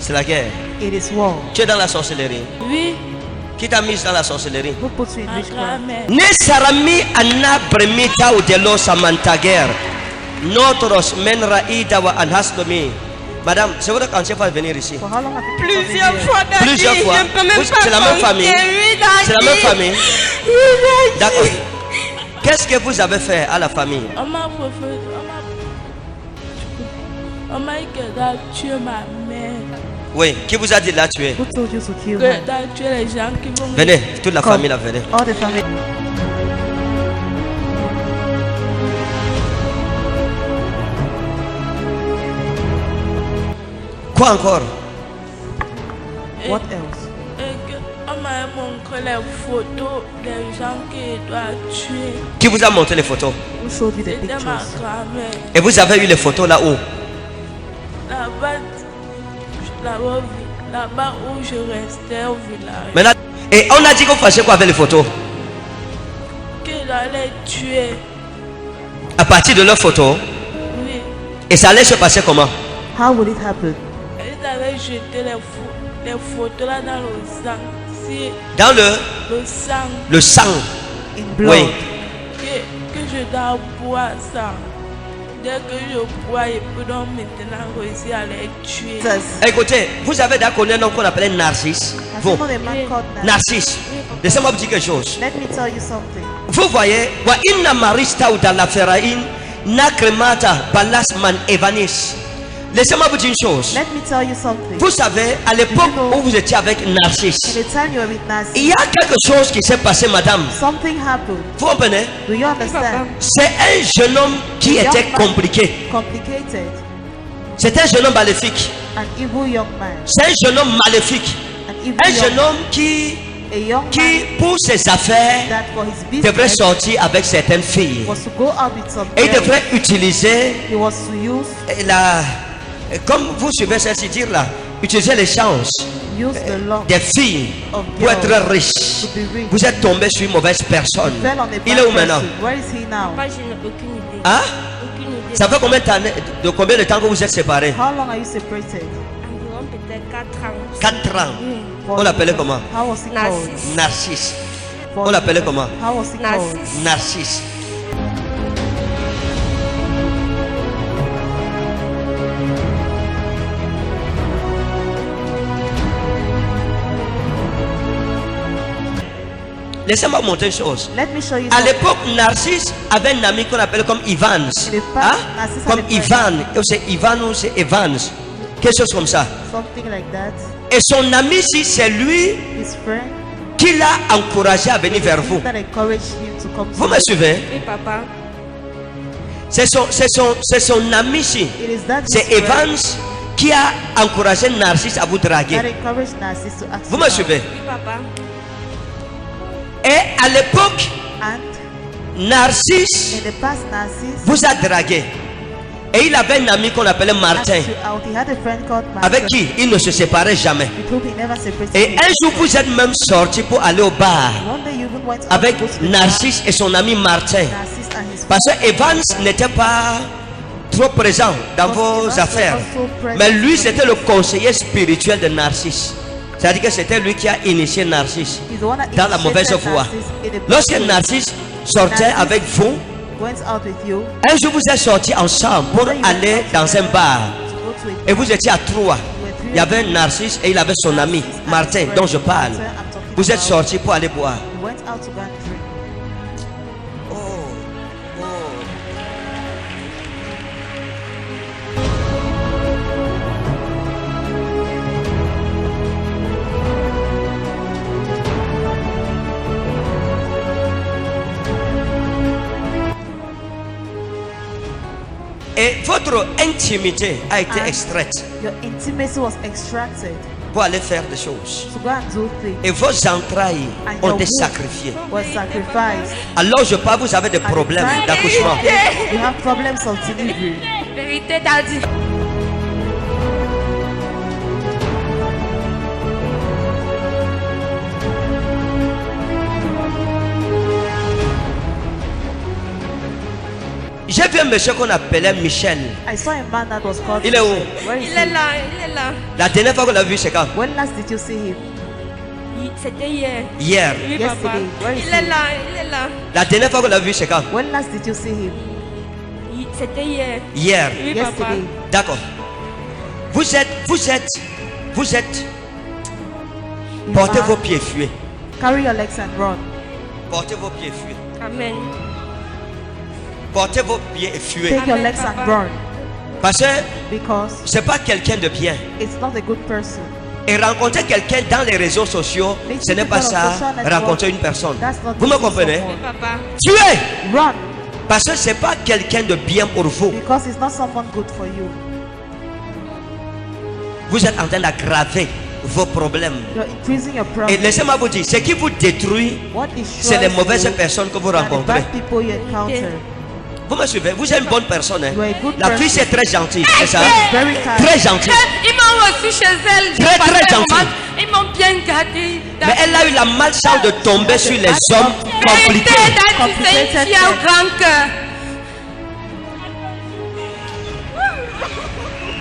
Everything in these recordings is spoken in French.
C'est la guerre. It is war. Tu es dans la sorcellerie. Oui, Qui t'a mis dans la sorcellerie? Who puts you in ma witchcraft? grand-mère. Ne sarami anna bremita ou de los amantager. Notros menraïda wa anhaslomi. Madame, c'est votre quantième fois de venir ici? For how long have you been Plusieurs coming here? fois, Daddy. Plusieurs fois. Je ne peux même Vous- pas c'est la même compter. famille? Oui, Daddy. C'est la même famille? Oui, Daddy. D'accord. Qu'est-ce que vous avez fait à la famille? On m'a refait. On m'a dit que t'as tué ma mère. Oui, qui vous a dit de la tuer? Who told you to kill Que her? t'as tué les gens qui vont me... Venez, toute la Come. famille là, venez. All the family. Quoi encore? What else? Et que on m'a montré les photos des gens qui doivent tuer. Qui vous a montré les photos? Who showed you the C'était ma pictures? grand-mère. Et vous avez eu les photos là où? Là-bas où je restais au village. Maintenant, et on a dit qu'on faisait quoi avec les photos? Qu'il allait tuer. À partir de leurs photos. Oui. Et ça allait se passer comment? How would it happen? Ils avaient jeté les photos là dans le sang. Si Dans le sang le sang. In blood. Oui. que je dois boire ça. Dès que je bois, et puis donc maintenant réussir à les tuer. Jesus. Écoutez, vous avez déjà connu un homme qu'on appelait Narcisse. Has Vous, you known a man called Narcissus? Narcisse. Laissez-moi vous dire quelque chose. Let me tell you something. Vous voyez, wa inna marista ou dans la ferraïne, na cremata balas man evanis. Laissez-moi vous dire une chose. Let me tell you something. Vous savez, à l'époque où vous étiez avec Narcisse, In the time you were with il Narcissus, y a quelque chose qui s'est passé, madame. something happened. Vous comprenez? Do you understand? C'est un jeune homme qui était compliqué. Complicated. C'est un jeune homme maléfique. An evil young man. C'est un jeune homme maléfique. An evil Un young jeune man. homme qui, A young qui man pour ses affaires, that for his devrait business sortir avec certaines filles. was to go out with some Et il girls. devrait utiliser He was to use comme vous suivez ceci dire là, utiliser les chances the law des filles of pour girls être riche. to be rich. Vous êtes tombé sur une mauvaise personne. Fell on a Il bad est où maintenant? person. Where is he now? Moi, je n'ai aucune idée. Hein? Aucune idée. Ça fait combien de temps que vous êtes séparés? How long are you separated? Environ peut-être 4 ans. 4 ans. For On l'appelait comment? How was he called? Narcisse. Narcisse. For On l'appelait comment? How was he called? Narcisse. Narcisse. Laissez-moi vous montrer une chose. Let me show you À something. l'époque, Narcisse avait un ami qu'on appelait comme Ivans. Il est pas- Hein? Narcisse Comme avait Ivan. Ou c'est Ivan ou c'est Evans. Quelque chose comme ça. Something like that. Et son ami ici, c'est lui His friend qui l'a encouragé à venir vers vous. that encouraged him to come Vous to me suivez? Oui, papa. C'est son ami ici. It is that C'est his friend Evans qui a encouragé Narcisse à vous draguer. that encouraged Narcissus to ask Vous you me out. suivez? Oui, papa. Et à l'époque, And Narcisse in the past, Narcissus vous a dragué. Et il avait un ami qu'on appelait Martin, asked you out. He had a friend called Martin. avec qui il ne se séparait jamais. With whom he never separated. Et un jour, vous êtes même sorti pour aller au bar One day you even went out avec to go to the Narcisse et son ami Martin. bar. Narcissus and his Parce que Evans n'était pas trop présent dans vos affaires. Mais lui, c'était le conseiller spirituel de Narcisse. C'est-à-dire que c'était lui qui a initié Narcisse He's the one that dans la mauvaise initiated voie. Narcissus in the Lorsque bad way. Narcisse sortait avec vous, Went out with you un jour vous êtes sortis ensemble pour aller dans un bar. to go to a Et vous étiez à trois. Il y avait Narcisse et il avait son ami Martin dont je parle. Vous êtes sortis pour aller boire. We went out to go and drink. Et votre intimité a été extraite Your intimacy was extracted pour aller faire des choses. to go and do things. Et vos entrailles And ont your été womb sacrifiées. was sacrificed. Alors je parle, vous avez des problèmes d'accouchement. You have problems of delivery. Vérité, t'as dit. J'ai vu un monsieur qu'on appelait Michel. I saw a man that was called. Il est où? Where is Il he? est là, il est là. La dernière fois qu'on l'a vu, c'est quand? When last did you see him? C'était hier. Hier. Oui, papa. Yesterday. Where is Il est he? là, il est là. La dernière fois qu'on l'a vu, c'est quand? When last did you see him? C'était hier. Hier. Oui, papa. Yesterday. D'accord. Vous êtes. Portez vos pieds, fuyez. Carry your legs and run. Portez vos pieds, fuyez. Amen. Portez vos pieds et fuyez. Take your Amen, legs and Papa. run. Parce que Because c'est pas quelqu'un de bien. it's not a good person. Et rencontrer quelqu'un dans les réseaux sociaux, ce n'est pas ça, rencontrer une personne. Vous me comprenez? Oui, papa. Tuez! Run. Parce que ce n'est pas quelqu'un de bien pour vous. Because it's not someone good for you. Vous êtes en train d'aggraver vos problèmes. You're increasing your Et problem. laissez-moi vous dire, ce qui vous détruit, What c'est les destroys mauvaises you personnes que vous are the rencontrez. bad people you encounter. Vous me suivez? Vous êtes une bonne personne. Hein? You are a good La fille, person. c'est très gentille, c'est ça? Very kind. Très gentille. Ils m'ont reçu chez elle. Très, très Parce que gentil. moi, ils m'ont bien gardé. Mais elle a eu la malchance de tomber sur les hommes compliqués. C'est une fille au grand cœur.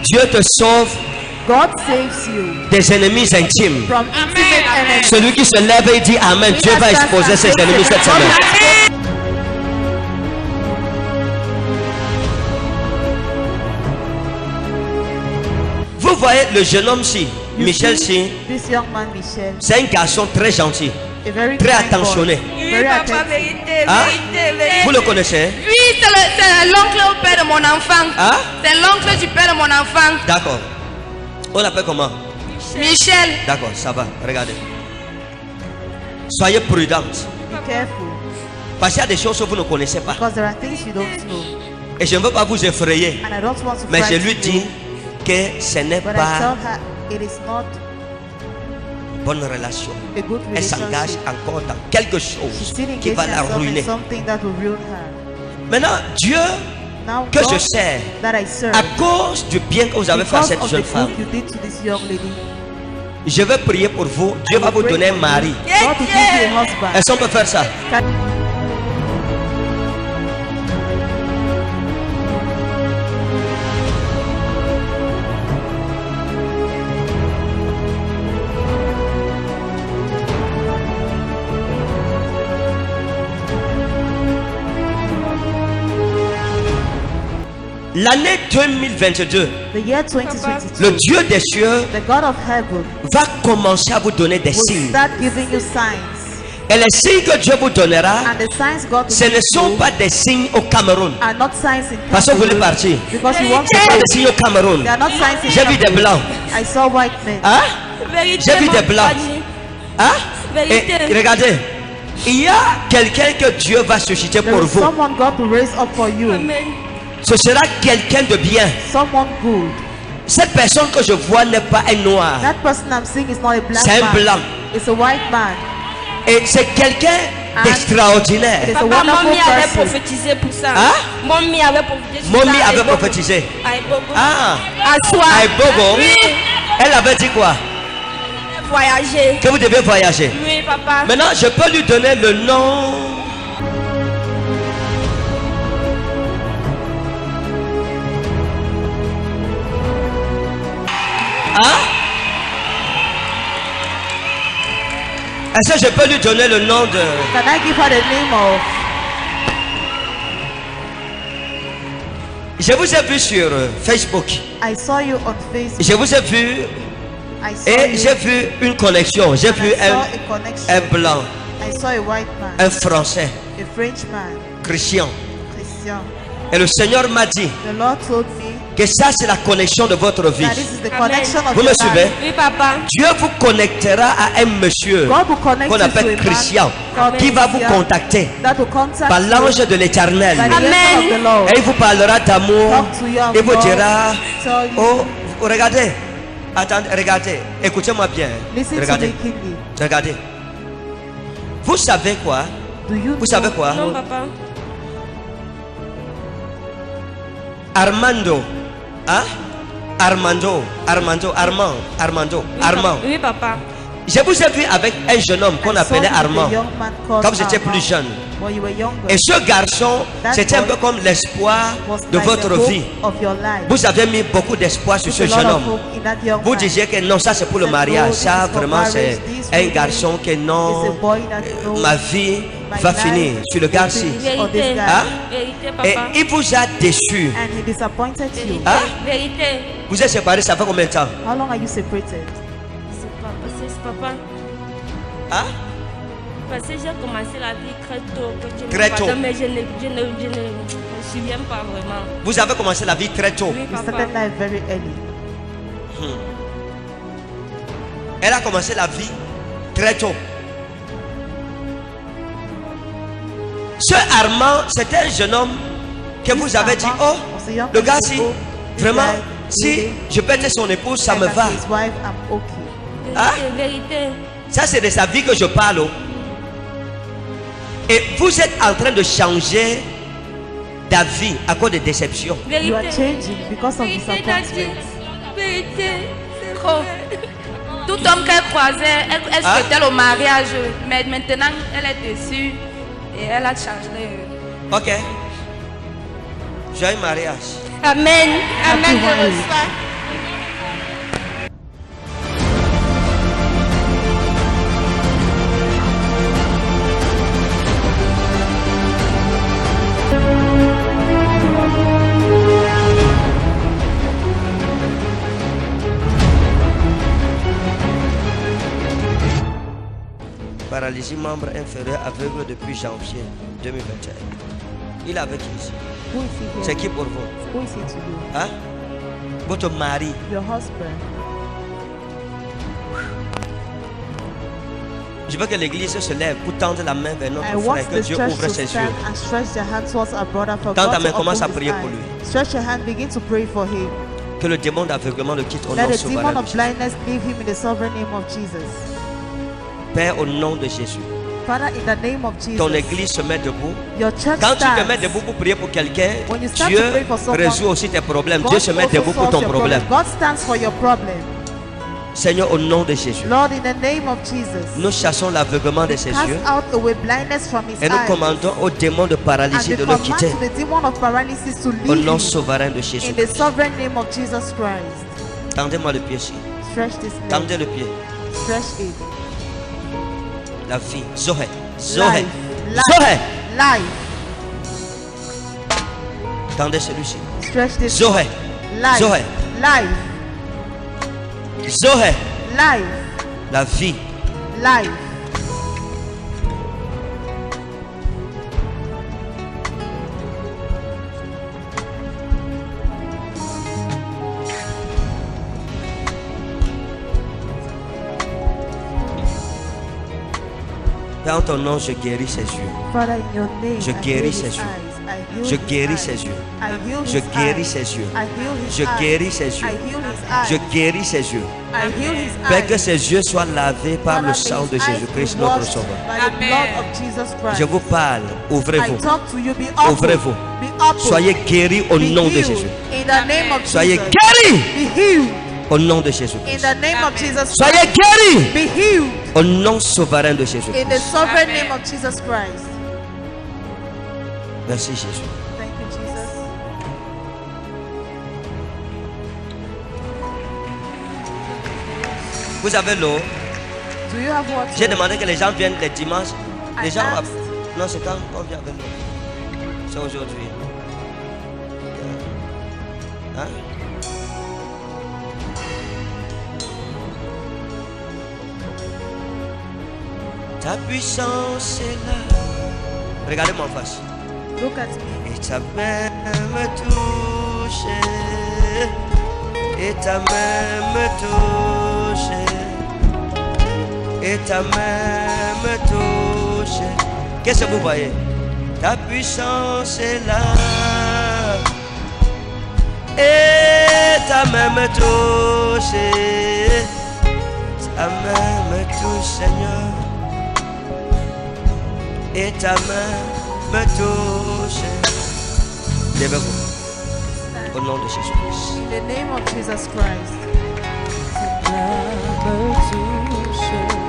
Dieu te sauve God saves you des ennemis intimes. from intimate enemies. Celui qui se lève et dit Amen, Dieu va exposer ses ennemis cette semaine. Vous voyez le jeune homme-ci, You Michel, see si, this young man, Michel, c'est un garçon très gentil, a very très kind boy. attentionné. Oui, Very papa, attentive. vérité, Hein? vérité, Vous vérité. le connaissez? Hein? Oui, c'est l'oncle au père de mon enfant. Hein? C'est l'oncle du père de mon enfant. D'accord. On l'appelle comment? Michel. D'accord, ça va, regardez. Soyez prudente. Be careful, Parce qu'il y a des choses que vous ne connaissez pas. because there are things you don't know, Et je ne veux pas vous effrayer. and I don't want to Mais je frighten lui you. dis que ce n'est But I pas tell her it is not bonne relation. a good Elle s'engage relationship. encore dans quelque She's chose still qui engaging va la herself in ruiner. something that will ruin her. Maintenant, Dieu Now que je God sers, that I serve, à cause du bien que vous avez fait à because cette of the jeune good femme, you did to this young lady, je vais prier pour vous. Dieu va vous donner un mari. God will give you a husband. Est-ce qu'on peut faire ça? Can- L'année 2022, The year 2022, le Dieu des cieux the God of heaven va commencer à vous donner des will signes. start giving you signs. Et les signes que Dieu vous donnera, And the signs God will ce ne give sont you pas des signes au Cameroun. are not signs in Parce que vous voulez Cameroon, partir. because you want Ce n'est pas to des signes au Cameroun. They are not signs in J'ai vu des Cameroon. blancs. I saw white men. Hein? Vérité, J'ai vu mon des blancs. panier. Hein? Vérité. Et regardez, il y a quelqu'un que Dieu va susciter There pour is vous. someone God will raise up for you. Amen. Ce sera quelqu'un de bien. Someone good. Cette personne que je vois n'est pas un noir. That person I'm seeing is not a black C'est un man. blanc. It's a white man. Et c'est quelqu'un d'extraordinaire. It is a Papa, wonderful Mommy avait person. prophétisé pour ça. Hein? Mommy avait prophétisé sur Mommy ça. avait Aibogo. prophétisé. Aibogo. Ah, À soi. Aibogo. Oui. Elle avait dit quoi? Voyager. Que vous devez voyager. Oui, papa. Maintenant, je peux lui donner le nom. Hein? Est-ce que je peux lui donner le nom de... Can I give her the name of? Je vous ai vu sur Facebook. I saw you on Facebook. Je vous ai vu I saw et you. j'ai vu une connexion. J'ai and vu I saw a un connection. blanc, I saw a white man, un français, a Frenchman, Christian. Christian. Et le Seigneur m'a dit The Lord told me que ça c'est la connexion de votre vie. that this is the Amen. connection of Vous me your suivez? life. Oui, papa. Dieu vous connectera à un monsieur God will connect qu'on you to appelle a man Christian called qui va vous Christian contacter that will contact par you l'ange de l'éternel. by the Amen. angel of the Lord. Et il vous parlera d'amour. Talk to you of Il vous God, dira, tell you, oh, regardez, attendez, regardez, écoutez-moi bien. listen to Regardez, me keenly. regardez. Vous savez quoi? Do you Vous savez quoi? Non, papa. Armando, hein? Armando, Armando, Armand, Armando, Armand. Oui, papa. Je vous ai vu avec un jeune homme qu'on appelait Armand quand vous étiez plus jeune. Et ce garçon, c'était un peu comme l'espoir de votre vie. Vous avez mis beaucoup d'espoir sur ce jeune homme. Vous disiez que non, ça c'est pour le mariage. Ça vraiment c'est un garçon que non, ma vie va finir sur le gars-ci. Hein? Et il vous a déçu. Hein? Vous êtes séparés, ça fait combien de temps? How long are you separated? Papa, Hein? parce que j'ai commencé la vie très tôt. Très tôt. Mais je ne me souviens pas vraiment. Vous avez commencé la vie très tôt. Oui, You papa. started life very early. Elle a commencé la vie très tôt. Ce Armand, c'était un jeune homme que vous avez dit, oh, le gars-ci, vraiment, si je peux être son épouse, ça me va. His wife, I'm okay. Hein? Vérité. Ça, c'est de sa vie que je parle. Oh. Et vous êtes en train de changer d'avis à cause de déceptions. Vérité. You are changing because of Vérité, t'as dit. disappointment. Vérité. C'est trop. Tout homme qu'elle croisait, elle souhaitait le mariage. Mais maintenant, elle est déçue. Et elle a changé. Ok. Joyeux mariage. Amen. Amen. Happy Je wedding. reçois. Paralysie membre inférieur aveugle depuis janvier 2021. Il est avec qui ici? Who is he here? C'est qui pour vous? Who is he to you? Hein? Votre mari. Your husband. Je veux que l'église se lève pour tendre la main vers I notre want frère, que the Dieu church ouvre to ses yeux. stand and stretch their hand towards our brother for Tends ta God main, to commence à open his prier pour lui. eyes. Stretch your hand, begin to pray for him. Que le démon d'aveuglement le quitte au Let nom the souverain demon de of Jésus. blindness leave him in the sovereign name of Jesus. Père, au nom de Jésus. Father, in the name of Ton Jesus, église se met debout. your church Quand tu te mets stands. debout pour prier pour quelqu'un, When you start Dieu to pray for someone, résout aussi tes problèmes. God Dieu se met also debout pour solves ton your problème. God stands for your problem. Seigneur, au nom de Jésus, Lord, in the name of Jesus, nous chassons l'aveuglement de ses cast yeux out away blindness from his et nous eyes. commandons au démon de And paralysie we de le command quitter to the demon of paralysis to au leave nom him souverain de Jésus. in the sovereign name of Jesus Christ. Tendez-moi le pied ici. Stretch this leg. Tendez le pied. Stretch it. La vie. Zoé. Zoé. Life. Zoé. Life. Tendez celui-ci. Stretch this. Zoé. Life. Zoé. Life. Zoé. Life. La vie. Life. Dans ton nom, je guéris ses yeux. Father, in your name, Je I guéris heal ses his yeux. eyes. I heal Je his guéris eyes. ses yeux. I heal Je his guéris eyes. ses yeux. I heal his Je eyes. guéris ses yeux. I heal his eyes. Je guéris ses yeux. I heal his Père, que eyes. ses yeux soient lavés par Father, le may sang his de eyes Jésus-Christ, be notre washed Sauveur. by the blood of Jesus Christ. Je vous parle. I Ouvrez-vous. talk to you. Be open. Ouvrez-vous. Be open. Soyez guéris au Be nom de healed Jésus. In the name of Soyez Jesus. guéris Be healed. au nom de In Jésus-Christ. the name of Jesus Soyez Christ. guéris Be healed. au nom souverain de In the Jésus-Christ. sovereign name of Jesus Christ. Merci Jésus. Thank you, Jesus. Vous avez l'eau. Do you have water? J'ai demandé que les gens viennent les dimanches. Les I gens. asked. Non, c'est quand on vient avec l'eau. C'est aujourd'hui. Hein? Ta puissance est là. Regardez-moi en face. Look at me. Et ta main me touche. Et ta main me touche. Et ta main me touche. Qu'est-ce que vous voyez? Ta puissance est là. Et ta main me touche. Ta main me touche, Seigneur. Et ta main me touche. Lèvez-vous. Au nom de Jésus-Christ. In the name of Jesus Christ. Me touche.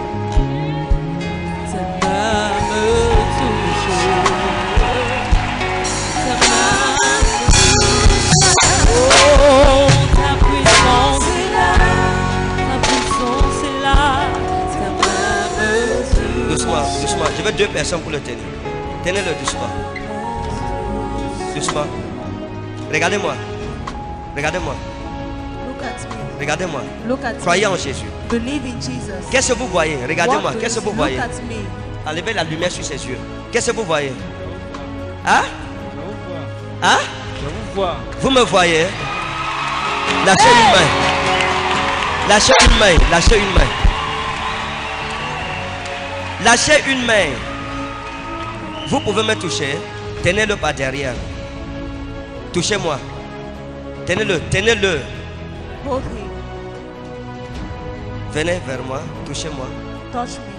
2 personnes pour le tenir. Tenez-le doucement. Doucement. Regardez-moi. Regardez-moi. Look at me. Regardez-moi. Look at Croyez me. en Jésus. Believe in Jesus. Qu'est-ce que vous voyez? Regardez-moi. What do Qu'est-ce you que vous see? voyez? Look at me. Enlevez la lumière sur ses yeux. Qu'est-ce que vous voyez? Hein? Hein? Je vous vois. Vous me voyez? Lâchez une main. Lâchez une main. Lâchez une main. Lâchez une main. Vous pouvez me toucher. Tenez-le par derrière. Touchez-moi. Tenez-le. Tenez-le. Hold him. Venez vers moi. Touchez-moi. Touch me.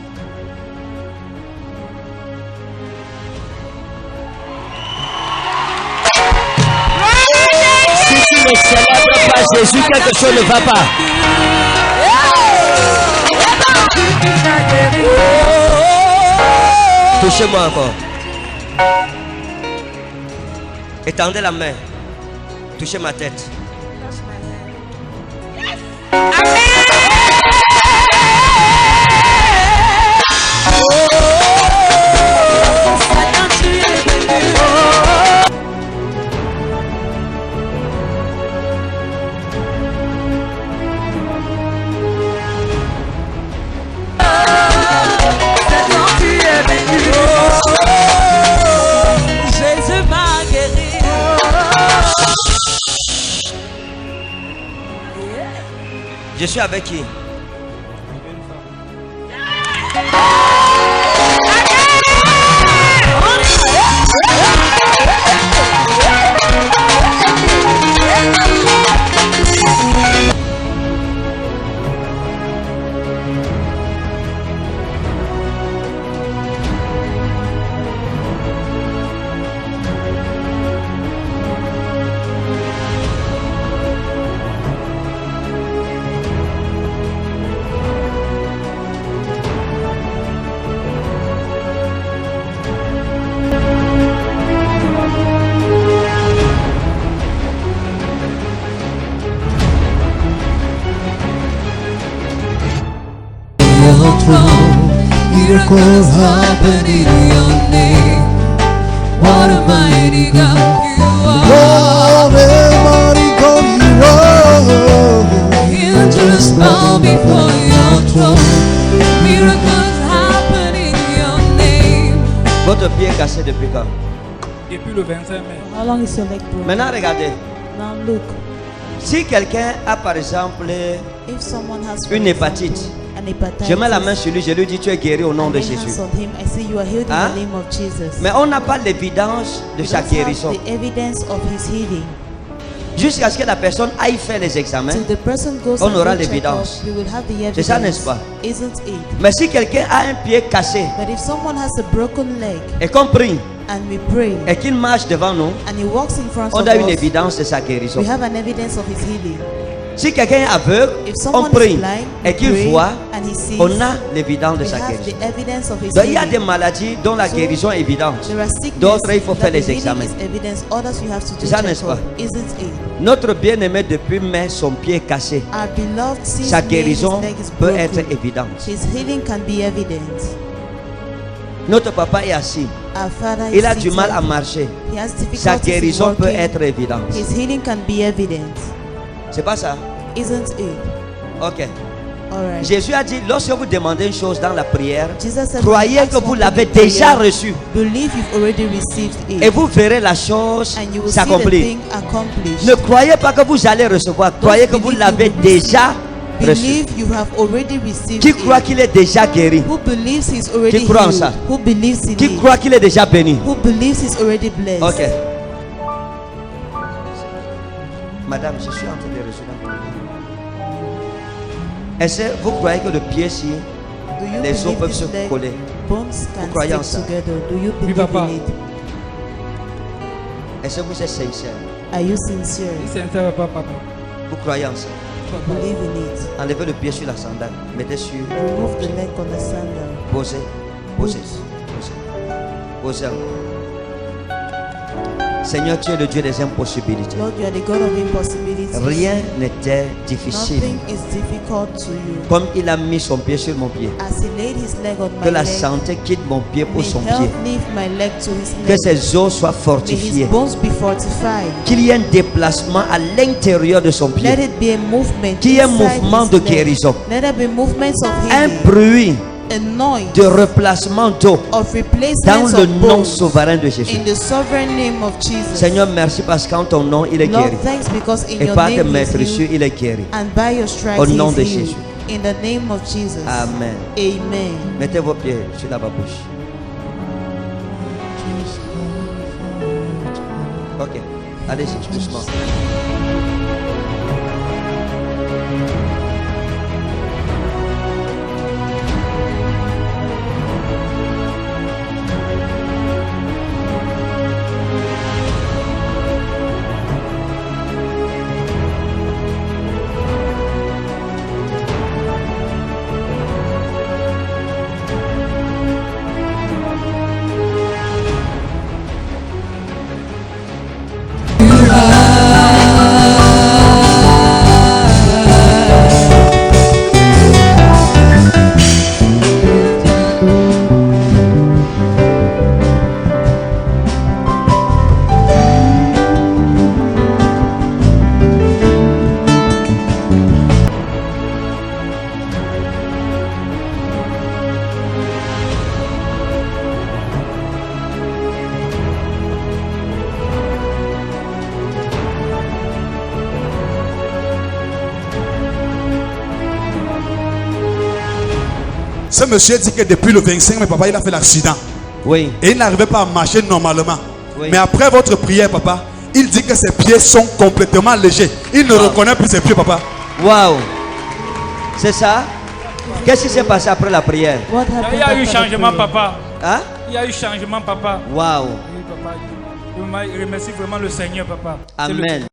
Si tu ne célèbres pas Jésus, quelque chose ne va pas. Touchez-moi encore. Étendez la main. Touchez ma tête. Touch my head. Jésus m'a guéri. Je suis avec qui? Miracles happen in your name. What a mighty God you are. Angels bow before your throne. Miracles happen in your name. Votre pied est cassé depuis quand? Depuis le 25 mai. How long is your leg broken? Maintenant, regardez. Now look, Si quelqu'un a par exemple if someone has for une example, hépatite, an hepatitis, je mets la main sur lui, je lui dis tu es guéri au nom I de lay hands Jésus. on him, I say you are healed Hein? in the name of Jesus. Mais on n'a pas l'évidence de We sa don't have guérison. the evidence of his healing. Jusqu'à ce que la personne aille faire les examens. Till the person goes On and aura do check-up, l'évidence. we will have the C'est evidence. ça, n'est-ce pas? Isn't it? Mais si quelqu'un a un pied cassé But if someone has a broken leg et qu'on prie and we pray et qu'il marche devant nous, and he walks in front on of a une us, évidence de sa guérison. we have an evidence of his healing. Si quelqu'un est aveugle, If on someone prie is blind, we et qu'il pray voit, and he sees, on a l'évidence de we sa have guérison. the evidence of his Donc il y a des healing. maladies dont la So, guérison est évidente. There are sicknesses D'autres, il faut that faire the les healing examens. is evidence, others we have to do C'est ça, n'est-ce check-up. pas? Isn't it? Notre bien-aimé depuis mai, son pied est cassé. Our beloved since Sa May, his guérison leg is peut broken. être évidente. His healing can be evident. Notre papa est assis. Our father Il is a du mal à seated. marcher. He has Sa difficulties in guérison peut walking. être évidente. His healing can be evident. C'est pas ça? Isn't it? Ok. Alright. Jésus a dit, lorsque vous demandez une chose dans la prière, Jesus said, croyez when you que ask vous one l'avez thing in déjà prayer, reçu. Believe you've already received it. Et vous verrez la chose And you will see the s'accomplir. thing accomplished. Ne croyez pas que vous allez recevoir. Croyez que vous believe l'avez you will déjà reçu. Believe you have already received Qui it. croit qu'il est déjà guéri? Who believes he's already Qui croit en healed? ça? Who believes in Qui it? croit qu'il est déjà béni? Who believes he's already blessed? Ok. Madame, je suis en train de recevoir. Est-ce que vous croyez que le pied-ci, Do you les os believe peuvent this se leg coller? bones can croyez en stick ça? together? Do you Oui, believe papa. in it? Est-ce que vous êtes sincère? Are you sincere? Si c'est un tel papa. Vous croyez en ça? Believe in it. Enlevez le pied sur la sandale. Mettez sur. Remove the leg on the sandal. Posez. Posez. Posez. Posez encore. Seigneur, tu es le Dieu des impossibilités. Lord, you are the God of impossibilities. Rien n'était difficile. Nothing is difficult to you. Comme il a mis son pied sur mon pied. As he laid his leg on Que my la leg, santé quitte mon pied pour may son health pied. leave my leg to his Que leg. ses os soient May his fortifiés. bones be fortified. Qu'il y ait un déplacement à l'intérieur de son Let pied. it be a movement. Qu'il y ait un inside mouvement his de leg. guérison. Let there be movements of Un healing. bruit A noise de replacement d'eau of dans replacements le of nom bones. souverain de Jésus. In the sovereign name of Jesus. Seigneur, merci parce qu'en ton nom, il est Lord, guéri. thanks because in Et your par tes name he maîtres is sur, healed, il est guéri. and by your stripes Au he nom is de healed. Jésus. In the name of Jesus. Amen. Amen. Mettez vos pieds sur la bouche. Ok, allez-y, doucement. Ce monsieur dit que depuis le 25, mais papa, il a fait l'accident. Oui. Et il n'arrivait pas à marcher normalement. Oui. Mais après votre prière, papa, il dit que ses pieds sont complètement légers. Il ne reconnaît plus ses pieds, papa. Waouh. C'est ça? Qu'est-ce qui s'est passé après la prière? What Il happened y a eu after the changement, prayer? papa. Hein? Il y a eu changement, papa. Waouh. Oui, papa. Je remercie vraiment le Seigneur, papa. C'est le- Amen.